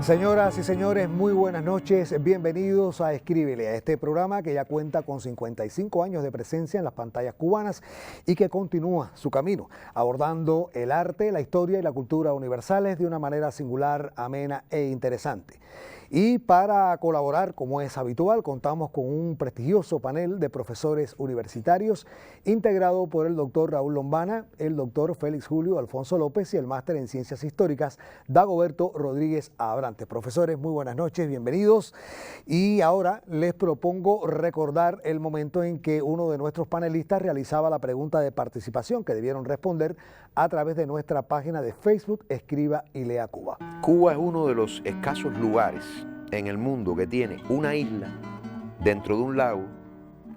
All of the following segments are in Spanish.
Señoras y señores, muy buenas noches. Bienvenidos a Escríbele, a este programa que ya cuenta con 55 años de presencia en las pantallas cubanas y que continúa su camino, abordando el arte, la historia y la cultura universales de una manera singular, amena e interesante. Y para colaborar, como es habitual, contamos con un prestigioso panel de profesores universitarios integrado por el doctor Raúl Lombana, el doctor Félix Julio Alfonso López y el máster en Ciencias Históricas Dagoberto Rodríguez Abrantes. Profesores, muy buenas noches, bienvenidos. Y ahora les propongo recordar el momento en que uno de nuestros panelistas realizaba la pregunta de participación que debieron responder a través de nuestra página de Facebook, Escriba y Lea Cuba. Cuba es uno de los escasos lugares en el mundo que tiene una isla dentro de un lago,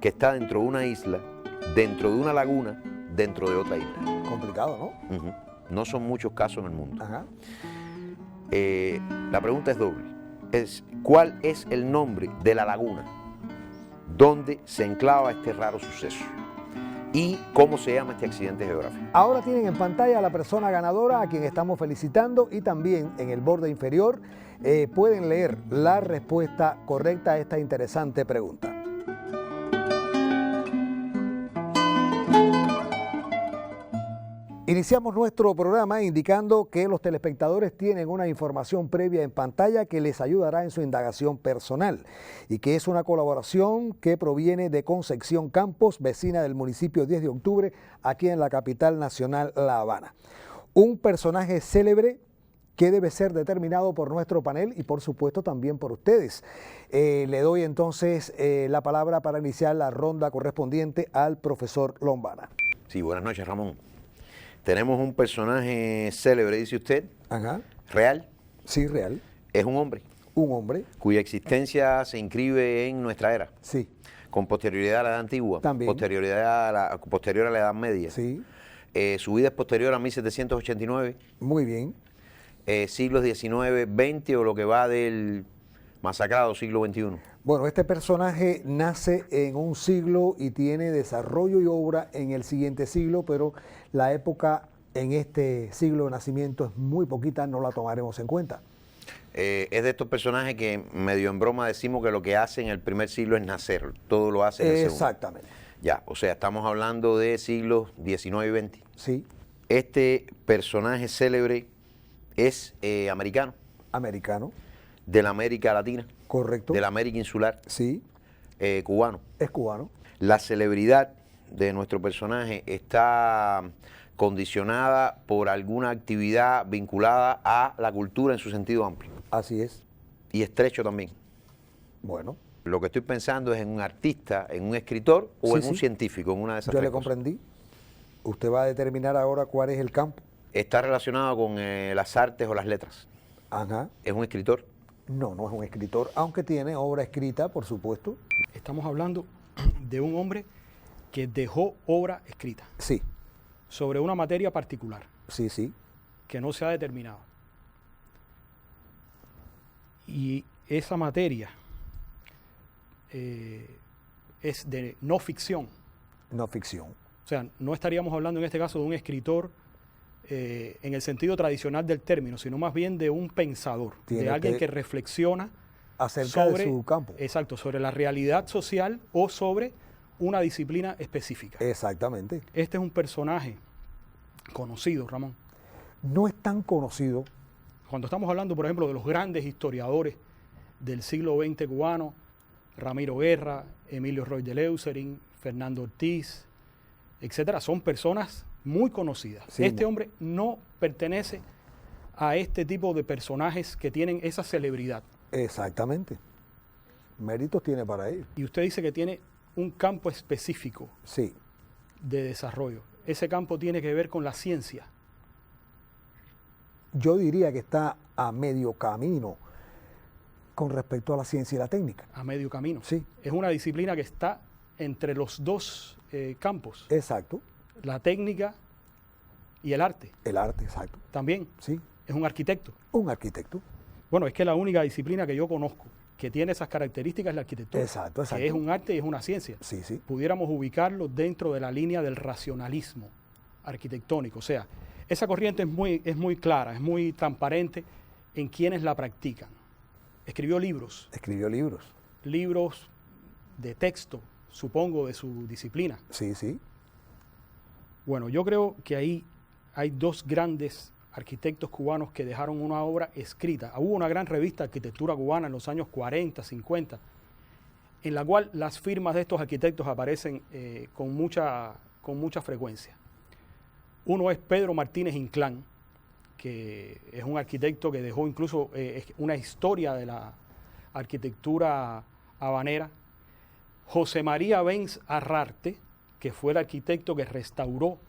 que está dentro de una isla, dentro de una laguna, dentro de otra isla. Complicado, ¿no? No son muchos casos en el mundo. Ajá. La pregunta es doble. ¿Cuál es el nombre de la laguna donde se enclava este raro suceso? ¿Y cómo se llama este accidente geográfico? Ahora tienen en pantalla a la persona ganadora a quien estamos felicitando y también en el borde inferior pueden leer la respuesta correcta a esta interesante pregunta. Iniciamos nuestro programa indicando que los telespectadores tienen una información previa en pantalla que les ayudará en su indagación personal y que es una colaboración que proviene de Concepción Campos, vecina del municipio 10 de octubre, aquí en la capital nacional, La Habana. Un personaje célebre que debe ser determinado por nuestro panel y por supuesto también por ustedes. Le doy entonces la palabra para iniciar la ronda correspondiente al profesor Lombana. Sí, buenas noches, Ramón. Tenemos un personaje célebre, dice usted. Ajá. ¿Real? Sí, real. Es un hombre. Un hombre. Cuya existencia se inscribe en nuestra era. Sí. Con posterioridad a la edad antigua. También. Posterior a la edad media. Sí. Su vida es posterior a 1789. Muy bien. Siglos XIX, XX o lo que va del masacrado siglo XXI. Bueno, este personaje nace en un siglo y tiene desarrollo y obra en el siguiente siglo, pero la época en este siglo de nacimiento es muy poquita, no la tomaremos en cuenta. Es de estos personajes que medio en broma decimos que lo que hace en el primer siglo es nacer, todo lo hace en el segundo. Exactamente. Ya, o sea, estamos hablando de siglos XIX y XX. Sí. Este personaje célebre es americano. Americano. De la América Latina. Correcto. De la América Insular. Sí. Cubano. Es cubano. La celebridad de nuestro personaje está condicionada por alguna actividad vinculada a la cultura en su sentido amplio. Así es. Y estrecho también. Bueno. Lo que estoy pensando es en un artista, en un escritor o en un científico, en una de esas Yo tres le cosas. comprendí. Usted va a determinar ahora cuál es el campo. Está relacionado con las artes o las letras. Ajá. ¿Es un escritor? No, no es un escritor, aunque tiene obra escrita, por supuesto. Estamos hablando de un hombre que dejó obra escrita Sí, sobre una materia particular sí, sí. que no se ha determinado. Y esa materia es de no ficción. No ficción. O sea, no estaríamos hablando en este caso de un escritor en el sentido tradicional del término, sino más bien de un pensador, Tiene de alguien que que reflexiona acerca de su campo. Exacto, sobre la realidad social o sobre una disciplina específica. Exactamente. Este es un personaje conocido, Ramón. No es tan conocido. Cuando estamos hablando, por ejemplo, de los grandes historiadores del siglo XX cubano, Ramiro Guerra, Emilio Roy de Leucerin, Fernando Ortiz, etcétera, son personas muy conocidas. Sí, este hombre no pertenece a este tipo de personajes que tienen esa celebridad. Exactamente. Méritos tiene para ello. Y usted dice que tiene un campo específico Sí. de desarrollo. Ese campo tiene que ver con la ciencia. Yo diría que está a medio camino con respecto a la ciencia y la técnica. A medio camino. Sí. Es una disciplina que está entre los dos campos, Exacto. la técnica y el arte. El arte, exacto. También Sí. es un arquitecto. Un arquitecto. Bueno, es que la única disciplina que yo conozco que tiene esas características es la arquitectura. Exacto, exacto. Que es un arte y es una ciencia. Sí, sí. Pudiéramos ubicarlo dentro de la línea del racionalismo arquitectónico. O sea, esa corriente es muy clara, es muy transparente en quienes la practican. Escribió libros. Escribió libros. Libros de texto, supongo, de su disciplina. Sí, sí. Bueno, yo creo que ahí hay dos grandes arquitectos cubanos que dejaron una obra escrita. Hubo una gran revista de arquitectura cubana en los años 40, 50, en la cual las firmas de estos arquitectos aparecen con mucha frecuencia. Uno es Pedro Martínez Inclán, que es un arquitecto que dejó incluso una historia de la arquitectura habanera. José María Benz Arrarte, que fue el arquitecto que restauró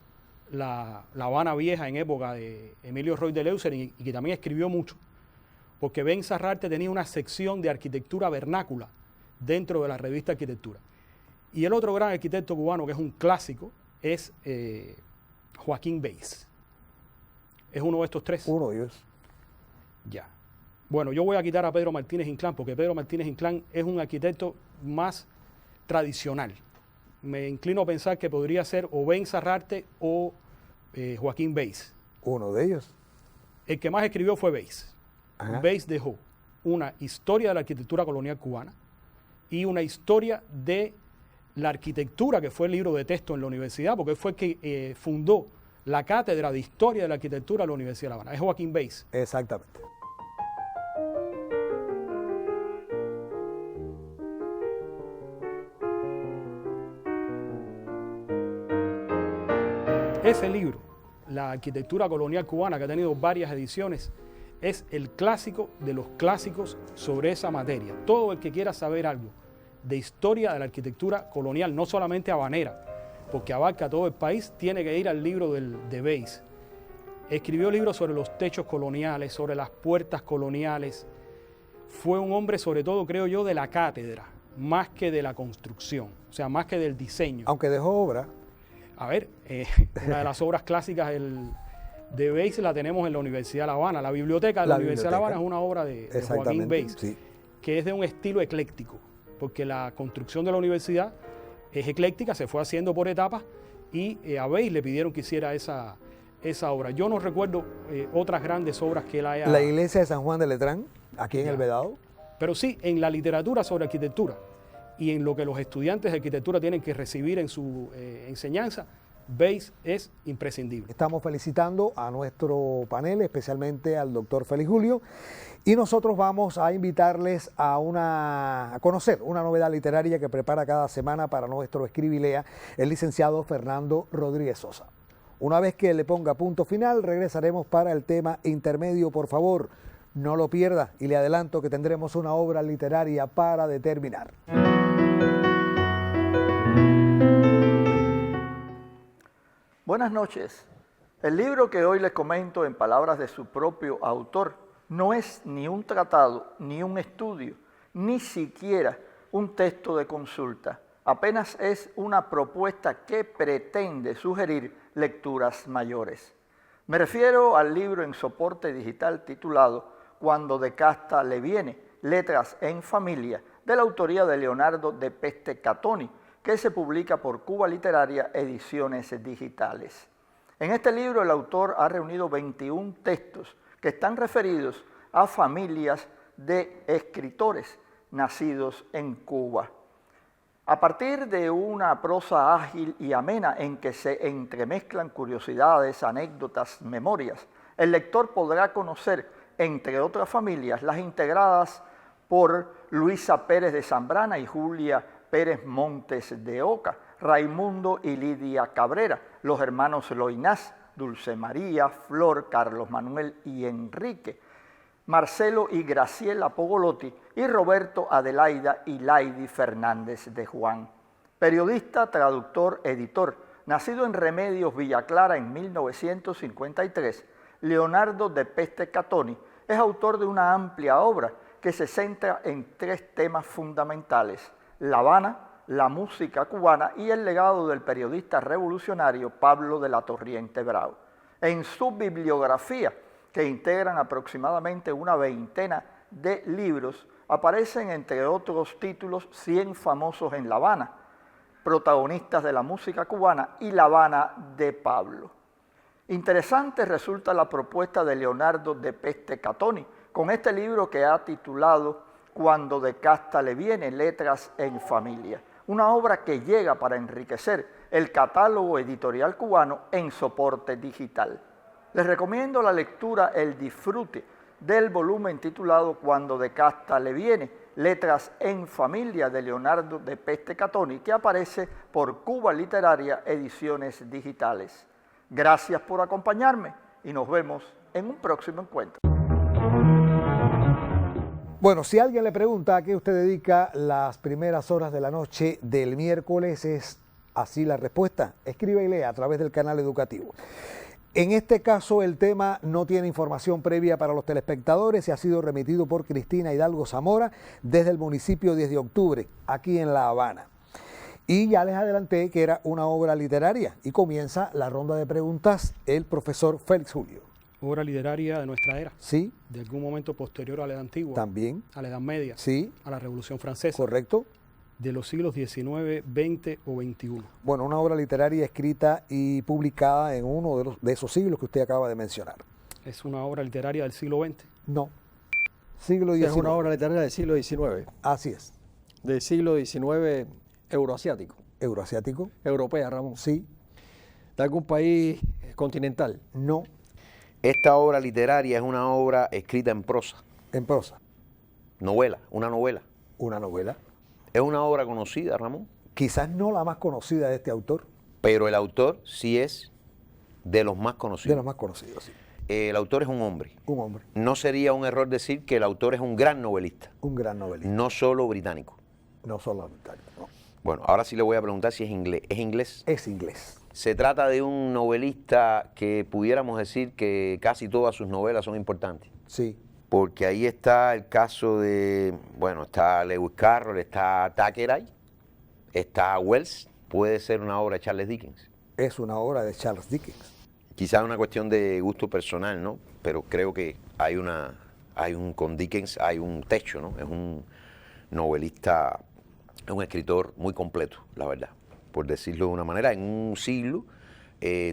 la Habana Vieja en época de Emilio Roy de Leuser y que también escribió mucho, porque Benz Arrarte tenía una sección de arquitectura vernácula dentro de la revista Arquitectura. Y el otro gran arquitecto cubano, que es un clásico, es Joaquín Beis. ¿Es uno de estos tres? Uno de ellos. Ya. Bueno, yo voy a quitar a Pedro Martínez Inclán, porque Pedro Martínez Inclán es un arquitecto más tradicional. Me inclino a pensar que podría ser o Benz Arrarte o Joaquín Beis. Uno de ellos. El que más escribió fue Beis. Ajá. Beis dejó una historia de la arquitectura colonial cubana y una historia de la arquitectura, que fue el libro de texto en la universidad, porque él fue el que fundó la cátedra de historia de la arquitectura de la Universidad de La Habana. Es Joaquín Beis. Exactamente. Ese libro, La arquitectura colonial cubana, que ha tenido varias ediciones, es el clásico de los clásicos sobre esa materia. Todo el que quiera saber algo de historia de la arquitectura colonial, no solamente habanera, porque abarca todo el país, tiene que ir al libro de Beis. Escribió libros sobre los techos coloniales, sobre las puertas coloniales. Fue un hombre, sobre todo, creo yo, de la cátedra, más que de la construcción, o sea, más que del diseño. Aunque dejó obra. A ver, una de las obras clásicas de Beis la tenemos en la Universidad de La Habana. La biblioteca de la Universidad de La Habana es una obra de Joaquín Beis, sí, que es de un estilo ecléctico, porque la construcción de la universidad es ecléctica, se fue haciendo por etapas y a Beis le pidieron que hiciera esa obra. Yo no recuerdo otras grandes obras que él haya... La iglesia de San Juan de Letrán, aquí en El Vedado. Pero sí, en la literatura sobre arquitectura y en lo que los estudiantes de arquitectura tienen que recibir en su enseñanza, Beis es imprescindible. Estamos felicitando a nuestro panel, especialmente al doctor Félix Julio, y nosotros vamos a invitarles a conocer una novedad literaria que prepara cada semana para nuestro Escribe y Lea el licenciado Fernando Rodríguez Sosa. Una vez que le ponga punto final, regresaremos para el tema intermedio. Por favor, no lo pierda y le adelanto que tendremos una obra literaria para determinar. Buenas noches. El libro que hoy les comento en palabras de su propio autor no es ni un tratado, ni un estudio, ni siquiera un texto de consulta. Apenas es una propuesta que pretende sugerir lecturas mayores. Me refiero al libro en soporte digital titulado Cuando de casta le viene, letras en familia, de la autoría de Leonardo de Peste Catoni, que se publica por Cuba Literaria Ediciones Digitales. En este libro el autor ha reunido 21 textos que están referidos a familias de escritores nacidos en Cuba. A partir de una prosa ágil y amena en que se entremezclan curiosidades, anécdotas, memorias, el lector podrá conocer, entre otras familias, las integradas por Luisa Pérez de Zambrana y Julia Pérez Montes de Oca, Raimundo y Lidia Cabrera, los hermanos Loinás, Dulce María, Flor, Carlos Manuel y Enrique, Marcelo y Graciela Pogolotti y Roberto, Adelaida y Laidi Fernández de Juan. Periodista, traductor, editor, nacido en Remedios, Villa Clara en 1953, Leonardo de Peste Catoni es autor de una amplia obra que se centra en 3 temas fundamentales: La Habana, la música cubana y el legado del periodista revolucionario Pablo de la Torriente Bravo. En su bibliografía, que integran aproximadamente una veintena de libros, aparecen entre otros títulos 100 famosos en La Habana, protagonistas de la música cubana y La Habana de Pablo. Interesante resulta la propuesta de Leonardo de Peste Catoni, con este libro que ha titulado Cuando de casta le viene, letras en familia. Una obra que llega para enriquecer el catálogo editorial cubano en soporte digital. Les recomiendo la lectura, el disfrute del volumen titulado Cuando de casta le viene, letras en familia, de Leonardo de Peste Catoni, que aparece por Cuba Literaria Ediciones Digitales. Gracias por acompañarme y nos vemos en un próximo encuentro. Bueno, si alguien le pregunta a qué usted dedica las primeras horas de la noche del miércoles, es así la respuesta. Escribe y lea a través del canal educativo. En este caso, el tema no tiene información previa para los telespectadores y ha sido remitido por Cristina Hidalgo Zamora desde el municipio 10 de octubre, aquí en La Habana. Y ya les adelanté que era una obra literaria y comienza la ronda de preguntas el profesor Félix Julio. Obra literaria de nuestra era. Sí. De algún momento posterior a la Edad Antigua. También. A la Edad Media. Sí. A la Revolución Francesa. Correcto. De los siglos XIX, XX o XXI. Bueno, una obra literaria escrita y publicada en uno de esos siglos que usted acaba de mencionar. ¿Es una obra literaria del siglo XX? No. Siglo XIX. Es una obra literaria del siglo XIX. Así es. Del siglo XIX euroasiático. Euroasiático. Europea, Ramón. Sí. ¿De algún país continental? No. Esta obra literaria es una obra escrita en prosa. En prosa. Novela, una novela. Una novela. Es una obra conocida, Ramón. Quizás no la más conocida de este autor. Pero el autor sí es de los más conocidos. De los más conocidos, sí. El autor es un hombre. Un hombre. No sería un error decir que el autor es un gran novelista. Un gran novelista. No solo británico. No solo británico, no. Bueno, ahora sí le voy a preguntar si es inglés. ¿Es inglés? Es inglés. Se trata de un novelista que pudiéramos decir que casi todas sus novelas son importantes. Sí. Porque ahí está el caso de, bueno, está Lewis Carroll, está Thackeray, está Wells. Puede ser una obra de Charles Dickens. Es una obra de Charles Dickens. Quizás una cuestión de gusto personal, ¿no? Pero creo que con Dickens hay un techo, ¿no? Es un novelista, es un escritor muy completo, la verdad, por decirlo de una manera, en un siglo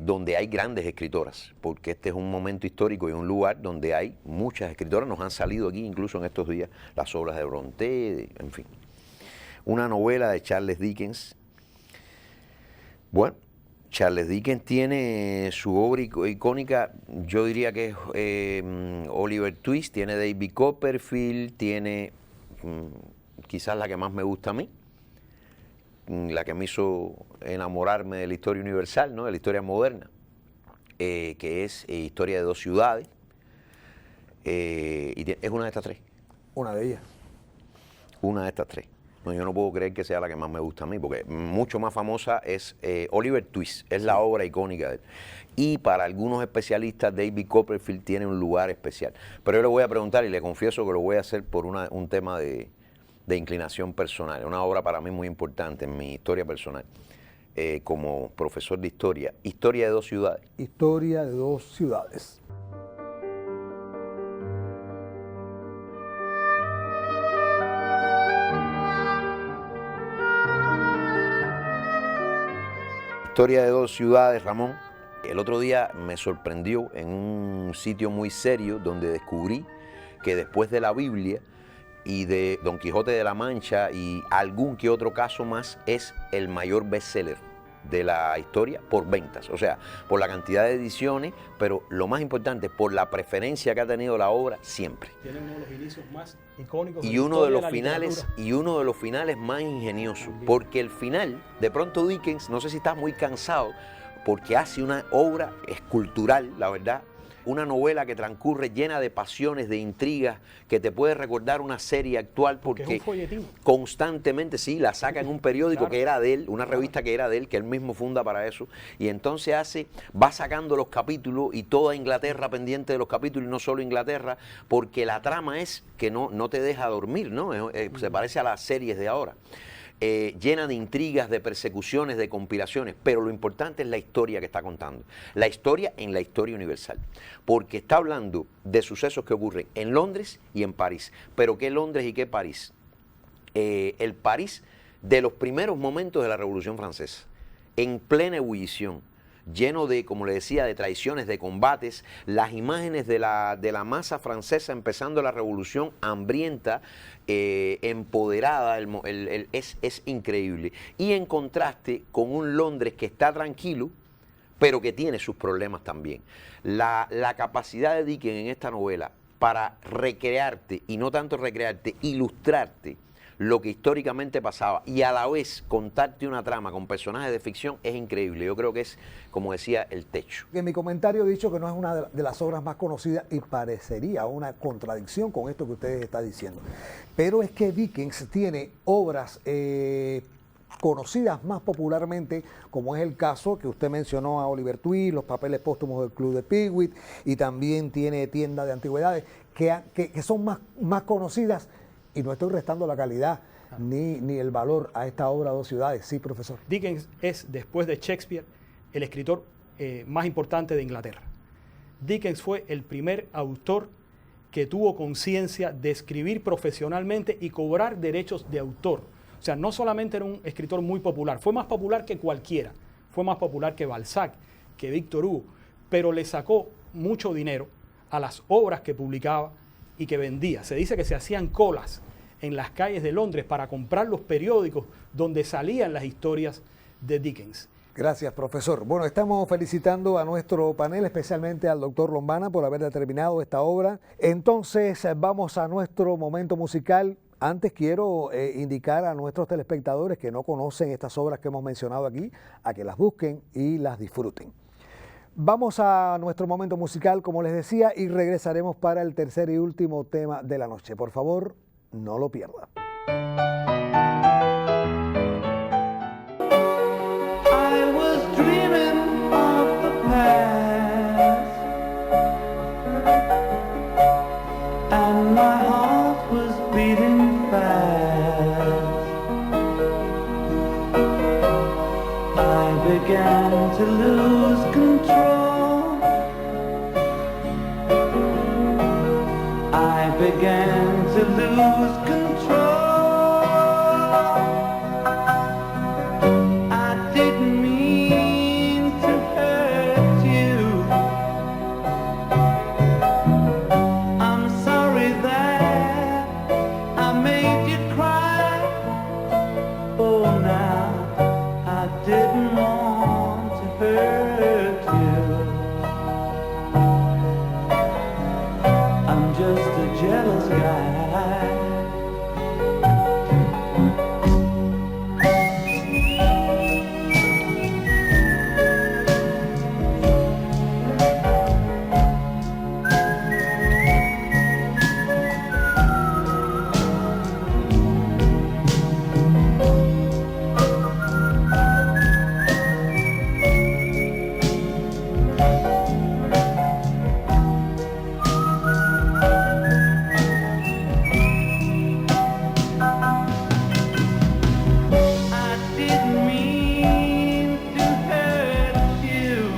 donde hay grandes escritoras, porque este es un momento histórico y un lugar donde hay muchas escritoras, nos han salido aquí incluso en estos días las obras de Brontë, en fin. Una novela de Charles Dickens. Bueno, Charles Dickens tiene su obra icónica, yo diría que es Oliver Twist, tiene David Copperfield, tiene quizás la que más me gusta a mí, la que me hizo enamorarme de la historia universal, ¿no? De la historia moderna, que es Historia de dos ciudades, y es una de estas tres. Una de ellas. Una de estas tres. No, yo no puedo creer que sea la que más me gusta a mí, porque mucho más famosa es Oliver Twist, es la obra icónica de él. Y para algunos especialistas, David Copperfield tiene un lugar especial. Pero yo le voy a preguntar, y le confieso que lo voy a hacer por un tema de inclinación personal. Es una obra para mí muy importante en mi historia personal, como profesor de historia. Historia de dos ciudades. Historia de dos ciudades. Historia de dos ciudades, Ramón. El otro día me sorprendió en un sitio muy serio donde descubrí que después de la Biblia y de Don Quijote de la Mancha y algún que otro caso más, es el mayor bestseller de la historia por ventas, o sea, por la cantidad de ediciones, pero lo más importante, por la preferencia que ha tenido la obra siempre. Tiene uno de los inicios más icónicos Y uno de los finales más ingeniosos, porque el final, de pronto Dickens, no sé si está muy cansado, porque hace una obra escultural, la verdad, una novela que transcurre llena de pasiones, de intrigas, que te puede recordar una serie actual, porque es un folletín. Constantemente, sí, la saca en un periódico Claro. que era de él, una revista que era de él, que él mismo funda para eso, y entonces va sacando los capítulos y toda Inglaterra pendiente de los capítulos, y no solo Inglaterra, porque la trama es que no te deja dormir, ¿no? Se parece a las series de ahora. Llena de intrigas, de persecuciones, de conspiraciones, pero lo importante es la historia que está contando. La historia en la historia universal, porque está hablando de sucesos que ocurren en Londres y en París. ¿Pero qué Londres y qué París? El París de los primeros momentos de la Revolución Francesa, en plena ebullición, lleno de, como le decía, de traiciones, de combates, las imágenes de la masa francesa empezando la revolución hambrienta, empoderada, es increíble. Y en contraste con un Londres que está tranquilo, pero que tiene sus problemas también. La capacidad de Dickens en esta novela para recrearte, y no tanto recrearte, ilustrarte lo que históricamente pasaba y a la vez contarte una trama con personajes de ficción es increíble. Yo creo que es, como decía, el techo. En mi comentario he dicho que no es una de las obras más conocidas y parecería una contradicción con esto que usted está diciendo. Pero es que Dickens tiene obras conocidas más popularmente, como es el caso que usted mencionó a Oliver Twist, Los papeles póstumos del Club de Pickwick, y también tiene Tienda de Antigüedades, que son más conocidas, y no estoy restando la calidad ni el valor a esta obra Dos ciudades. Sí, profesor. Dickens es, después de Shakespeare, el escritor más importante de Inglaterra. Dickens fue el primer autor que tuvo conciencia de escribir profesionalmente y cobrar derechos de autor. O sea, no solamente era un escritor muy popular, fue más popular que cualquiera, fue más popular que Balzac, que Víctor Hugo, pero le sacó mucho dinero a las obras que publicaba y que vendía. Se dice que se hacían colas en las calles de Londres para comprar los periódicos donde salían las historias de Dickens. Gracias, profesor. Bueno, estamos felicitando a nuestro panel, especialmente al doctor Lombana, por haber determinado esta obra. Entonces, vamos a nuestro momento musical. Antes quiero indicar a nuestros telespectadores que no conocen estas obras que hemos mencionado aquí, a que las busquen y las disfruten. Vamos a nuestro momento musical, como les decía, y regresaremos para el tercer y último tema de la noche. Por favor, no lo pierdan. I was dreaming of the past, and my heart was beating fast. I began to lose control. I began to lose control. I didn't mean to hurt you. I'm sorry that I made you cry. Oh, now I didn't want to hurt you. I'm just a jealous guy. I didn't mean to hurt you.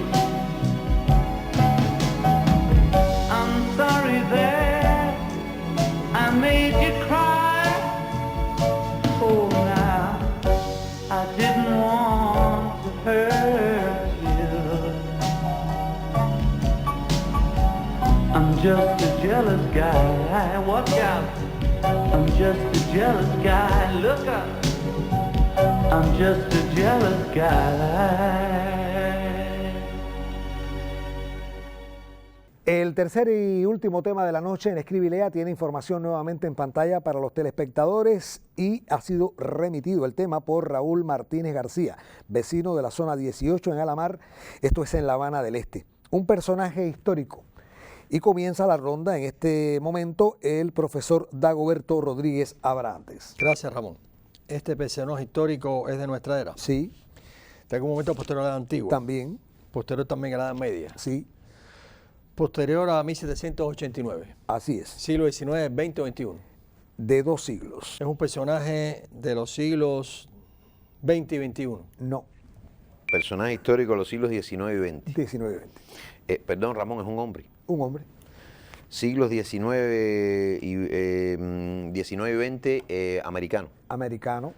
I'm sorry that I made you cry. Oh, now I didn't want to hurt you. I'm just a jealous guy. Watch out. I'm just a jealous guy. Look up. I'm just a jealous guy. El tercer y último tema de la noche en Escribe y Lea tiene información nuevamente en pantalla para los telespectadores y ha sido remitido el tema por Raúl Martínez García, vecino de la zona 18 en Alamar, esto es en La Habana del Este. Un personaje histórico. Y comienza la ronda en este momento el profesor Dagoberto Rodríguez Abrantes. Gracias, Ramón. Este personaje histórico es de nuestra era. Sí, De algún momento posterior a la antigua. también, Posterior también a la Edad Media. sí, Posterior a 1789. así es, Siglo XIX, XX o XXI. de 2 siglos. Es un personaje de los siglos XX y XXI. No, Personaje histórico de los siglos XIX y XX. 19 y 20. Perdón, Ramón, es un hombre. Un hombre, Siglos XIX y XX, americano. americano,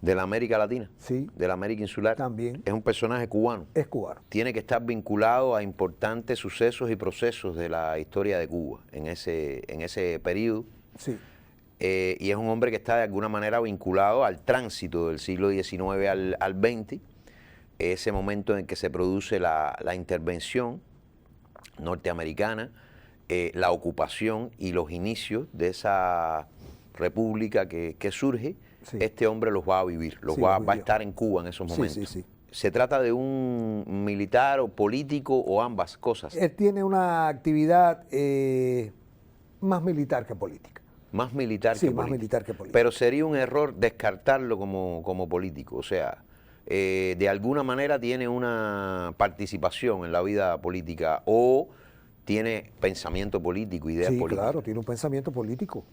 de la América Latina, Sí. de la América Insular. También. Es un personaje cubano. Es cubano. Tiene que estar vinculado a importantes sucesos y procesos de la historia de Cuba en ese periodo. Sí. Y es un hombre que está de alguna manera vinculado al tránsito del siglo XIX al XX, ese momento en que se produce la intervención norteamericana, la ocupación y los inicios de esa república que surge. Sí. Este hombre los va a vivir, Sí, va a vivió. estar en Cuba en esos Sí, momentos. sí, sí. ¿Se trata de un militar o político o ambas cosas? Él tiene una actividad más militar que política. Más militar Sí, que más político. militar que político. Pero sería un error descartarlo como político. O sea, de alguna manera tiene una participación en la vida política o tiene pensamiento político, ideas Sí, políticas. claro, tiene un pensamiento político.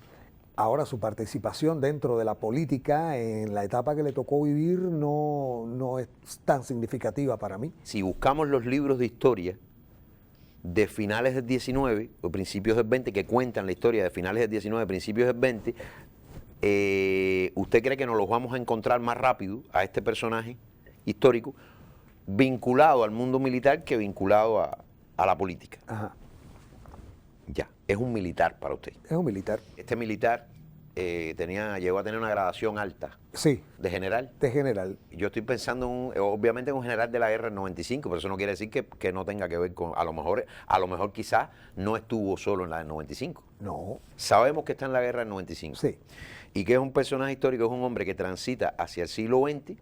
Ahora, su participación dentro de la política en la etapa que le tocó vivir no es tan significativa para mí. Si buscamos los libros de historia de finales del 19 o principios del 20 que cuentan la historia de finales del 19, principios del 20, ¿usted cree que nos los vamos a encontrar más rápido a este personaje histórico vinculado al mundo militar que vinculado a la política? Ajá. Ya, es un militar para usted. Es un militar. Este militar llegó a tener una gradación alta Sí, de general. de general. Yo estoy pensando obviamente en un general de la guerra del 95, pero eso no quiere decir que no tenga que ver con, a lo mejor quizás no estuvo solo en la del 95. No, Sabemos que está en la guerra del 95. sí. Y que es un personaje histórico, es un hombre que transita hacia el siglo XX,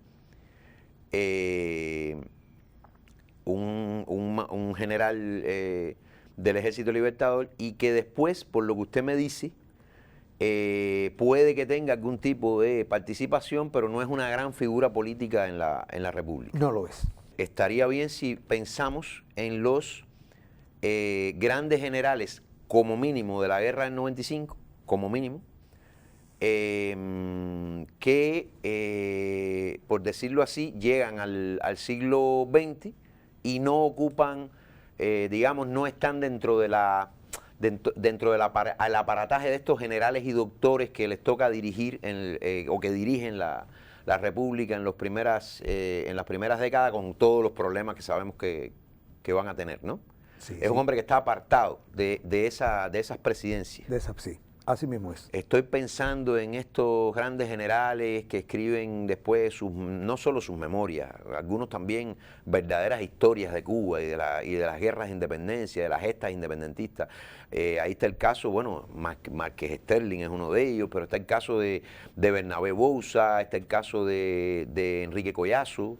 un general del Ejército Libertador, y que después, por lo que usted me dice, puede que tenga algún tipo de participación, pero no es una gran figura política en la República. No lo es. Estaría bien si pensamos en los grandes generales, como mínimo, de la guerra del 95, como mínimo, que, por decirlo así, llegan al siglo XX y no ocupan, digamos, no están dentro del aparataje de estos generales y doctores que les toca dirigir o que dirigen la República en las primeras décadas, con todos los problemas que sabemos que van a tener, ¿no? Sí, Es un sí. hombre que está apartado de esas presidencias. De esa, sí, así mismo es. Estoy pensando en estos grandes generales que escriben después no solo sus memorias, algunos también verdaderas historias de Cuba y de las guerras de independencia, de las gestas independentistas. Ahí está el caso, bueno, Márquez Sterling es uno de ellos, pero está el caso de Bernabé Bouza, está el caso de Enrique Collazo,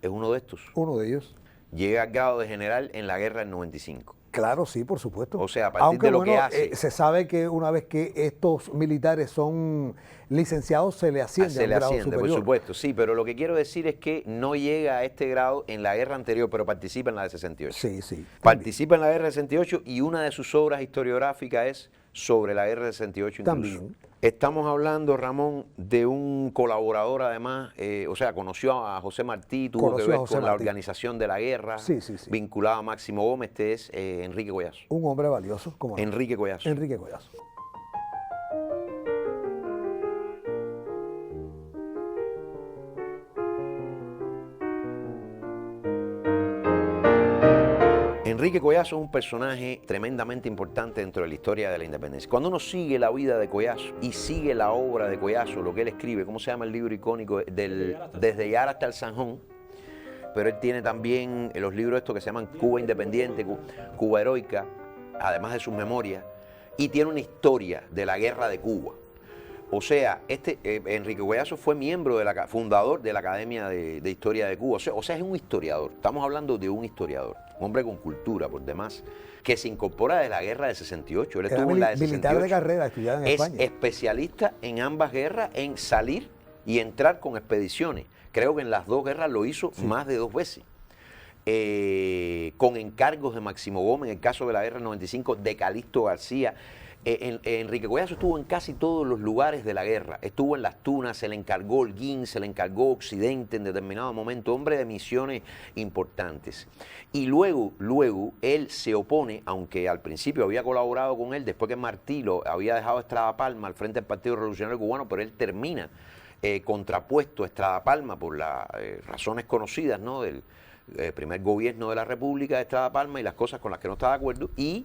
es uno de estos. Uno de ellos. Llega al grado de general en la guerra del 95. Claro, sí, por supuesto. O sea, a partir Aunque, de lo que hace. se sabe que una vez que estos militares son licenciados, se le asciende Se a un le grado asciende, por superior. supuesto, sí, pero lo que quiero decir es que no llega a este grado en la guerra anterior, pero participa en la de 68. Sí, sí. Participa en la guerra de 68 y una de sus obras historiográficas es sobre la guerra de 68 incluso. También. Estamos hablando, Ramón, de un colaborador además, o sea, conoció a José Martí, tuvo Conoció que ver a José con la Martí. organización de la guerra, Sí, sí, sí. vinculado a Máximo Gómez, este es Enrique Collazo. Un hombre valioso, como Enrique Collazo. Enrique Collazo. Enrique Collazo es un personaje tremendamente importante dentro de la historia de la independencia. Cuando uno sigue la vida de Collazo y sigue la obra de Collazo, lo que él escribe, ¿cómo se llama el libro icónico? Desde Yara hasta el Zanjón. Pero él tiene también los libros estos que se llaman Cuba Independiente, Cuba Heroica, además de sus memorias, y tiene una historia de la guerra de Cuba. O sea, Enrique Collazo fue miembro fundador de la Academia de Historia de Cuba. O sea, es un historiador. Estamos hablando de un historiador, un hombre con cultura, por demás, que se incorpora de la guerra de 68. Él Era estuvo en la de militar 68. de carrera, estudiado en Es España. especialista en ambas guerras, en salir y entrar con expediciones. Creo que en las dos guerras lo hizo más de 2 veces. Con encargos de Máximo Gómez, en el caso de la guerra del 95, de Calixto García. Enrique Collazo estuvo en casi todos los lugares de la guerra. Estuvo en Las Tunas, se le encargó Holguín, se le encargó Occidente en determinado momento, hombre de misiones importantes. Y luego él se opone, aunque al principio había colaborado con él, después que Martí lo había dejado Estrada Palma al frente del Partido Revolucionario Cubano, pero él termina contrapuesto a Estrada Palma por las razones conocidas, ¿no?, del primer gobierno de la República de Estrada Palma y las cosas con las que no está de acuerdo, y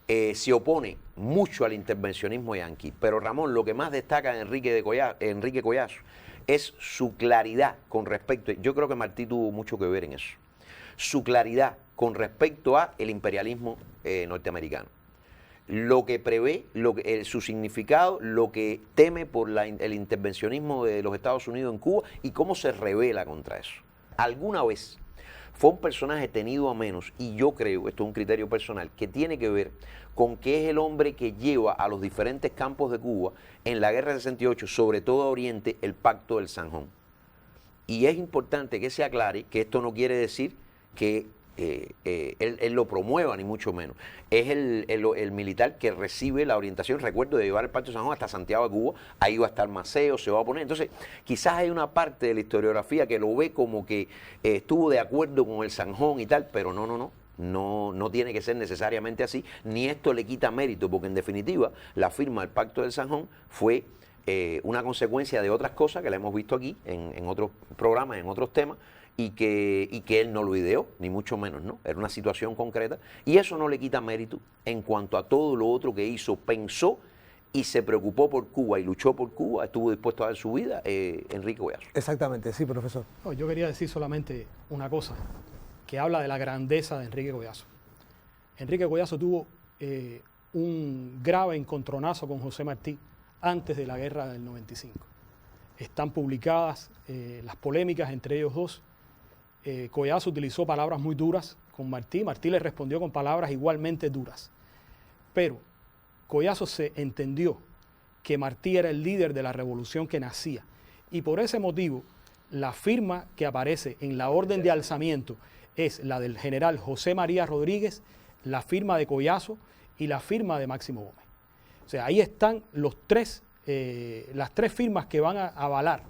se opone mucho al intervencionismo yanqui. Pero Ramón, lo que más destaca de Enrique Collazo es su claridad con respecto, yo creo que Martí tuvo mucho que ver en eso, su claridad con respecto a el imperialismo norteamericano. Lo que prevé, su significado, lo que teme por el intervencionismo de los Estados Unidos en Cuba y cómo se revela contra eso. Alguna vez fue un personaje tenido a menos, y yo creo, esto es un criterio personal, que tiene que ver con que es el hombre que lleva a los diferentes campos de Cuba en la guerra de 68, sobre todo a Oriente, el Pacto del Zanjón. Y es importante que se aclare que esto no quiere decir que él lo promueva, ni mucho menos. Es el militar que recibe la orientación, recuerdo, de llevar el Pacto de San Juan hasta Santiago de Cuba. Ahí va a estar Maceo, se va a poner. Entonces, quizás hay una parte de la historiografía que lo ve como que estuvo de acuerdo con el Zanjón y tal, pero no tiene que ser necesariamente así, ni esto le quita mérito, porque en definitiva la firma del Pacto del Zanjón fue una consecuencia de otras cosas que la hemos visto aquí en otros programas, en otros temas, y que él no lo ideó, ni mucho menos, ¿no? Era una situación concreta, y eso no le quita mérito en cuanto a todo lo otro que hizo, pensó y se preocupó por Cuba y luchó por Cuba, estuvo dispuesto a dar su vida, Enrique Collazo. Exactamente, sí, profesor. Yo quería decir solamente una cosa, que habla de la grandeza de Enrique Collazo. Enrique Collazo tuvo un grave encontronazo con José Martí antes de la guerra del 95. Están publicadas las polémicas entre ellos dos. Collazo utilizó palabras muy duras con Martí. Martí le respondió con palabras igualmente duras. Pero Collazo se entendió que Martí era el líder de la revolución que nacía. Y por ese motivo, la firma que aparece en la orden de alzamiento es la del general José María Rodríguez, la firma de Collazo y la firma de Máximo Gómez. O sea, ahí están las tres firmas que van a avalar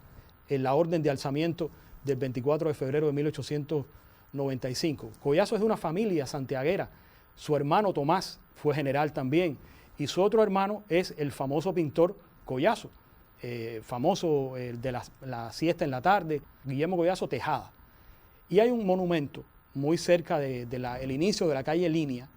en la orden de alzamiento del 24 de febrero de 1895. Collazo es de una familia santiaguera. Su hermano Tomás fue general también. Y su otro hermano es el famoso pintor Collazo, famoso de la siesta en la tarde, Guillermo Collazo Tejada. Y hay un monumento muy cerca del inicio de la calle Línea,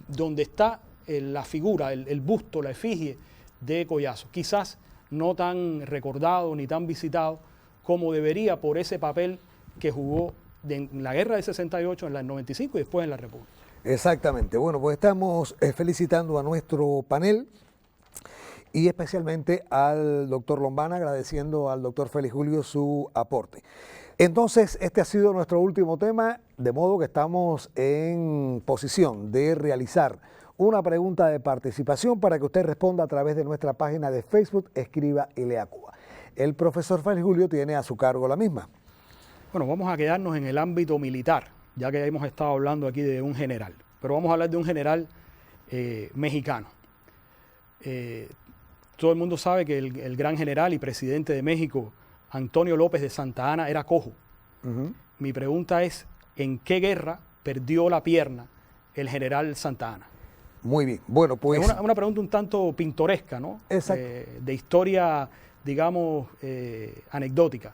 donde está la figura, el busto, la efigie de Collazo. Quizás no tan recordado ni tan visitado como debería por ese papel que jugó en la guerra del 68, en la del 95 y después en la República. Exactamente. Bueno, pues estamos felicitando a nuestro panel y especialmente al doctor Lombana, agradeciendo al doctor Félix Julio su aporte. Entonces, este ha sido nuestro último tema, de modo que estamos en posición de realizar una pregunta de participación para que usted responda a través de nuestra página de Facebook, Escriba y Lea Cuba. El profesor Félix Julio tiene a su cargo la misma. Bueno, vamos a quedarnos en el ámbito militar, ya que hemos estado hablando aquí de un general, pero vamos a hablar de un general mexicano. Todo el mundo sabe que el gran general y presidente de México, Antonio López de Santa Anna, era cojo. Mi pregunta es, ¿en qué guerra perdió la pierna el general Santa Anna? Muy bien, bueno, pues... Es una pregunta un tanto pintoresca, ¿no? Exacto. De historia, digamos, anecdótica.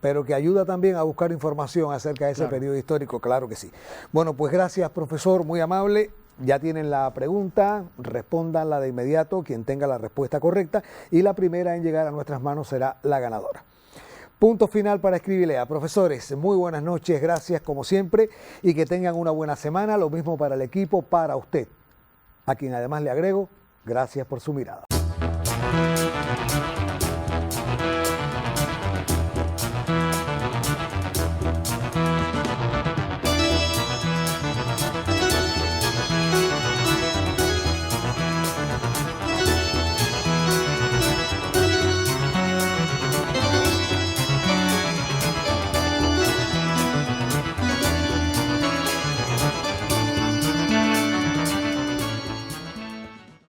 Pero que ayuda también a buscar información acerca de ese periodo histórico, claro que sí. Bueno, pues gracias, profesor, muy amable. Ya tienen la pregunta, respóndanla de inmediato, quien tenga la respuesta correcta, y la primera en llegar a nuestras manos será la ganadora. Punto final para Escriba y Lea. Profesores, muy buenas noches, gracias como siempre, y que tengan una buena semana, lo mismo para el equipo, para usted, a quien además le agrego, gracias por su mirada.